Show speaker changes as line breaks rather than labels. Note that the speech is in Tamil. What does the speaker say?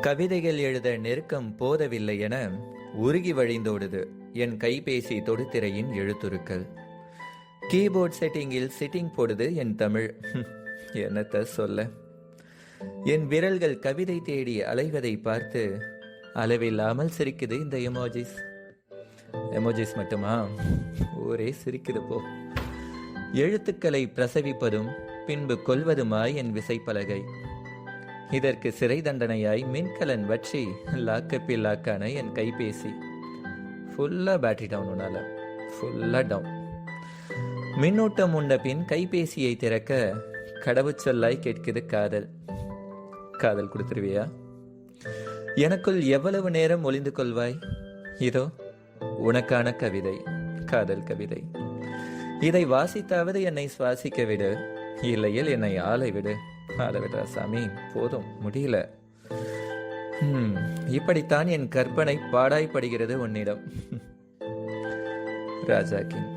கவிதைகள் எழுத நெருக்கம் போதவில்லை என உருகி வழிந்தோடுது என் கைபேசி தொடுதிரையின் எழுத்துருக்கள். கீபோர்ட் செட்டிங்கில் சிட்டிங் போடுது என் தமிழ். என்னத்த சொல்ல, என் விரல்கள் கவிதை தேடி அலைவதை பார்த்து அளவில்லாமல் சிரிக்குது இந்த எமோஜிஸ். எமோஜிஸ் மட்டுமா, ஊரே சிரிக்குது போ. எழுத்துக்களை பிரசவிப்பதும் பின்பு கொல்வதுமாய் என் விசைப்பலகை. இதற்கு சிறை தண்டனையாய் மின்கலன் வற்றி லாக்கப்பில் லாக்கான என் கைபேசி. ஃபுல்லா பேட்டரி டவுன், உன்னால ஃபுல்லா டவுன். மின்னூட்டம் உண்ட பின் கைபேசியை திறக்க கடவுச்சொல்லாய் கேட்குது காதல். காதல் கொடுத்துருவியா? எனக்குள் எவ்வளவு நேரம் ஒளிந்து கொள்வாய்? இதோ உனக்கான கவிதை, காதல் கவிதை. இதை வாசித்தாவது என்னை சுவாசிக்க விடு, இல்லையில் என்னை ஆளை விடு. ஆளை விடுறா சாமி, போதும், முடியல. இப்படித்தான் என் கற்பனை பாடாய்ப்படுகிறது உன்னிடம். ராஜா கிங்.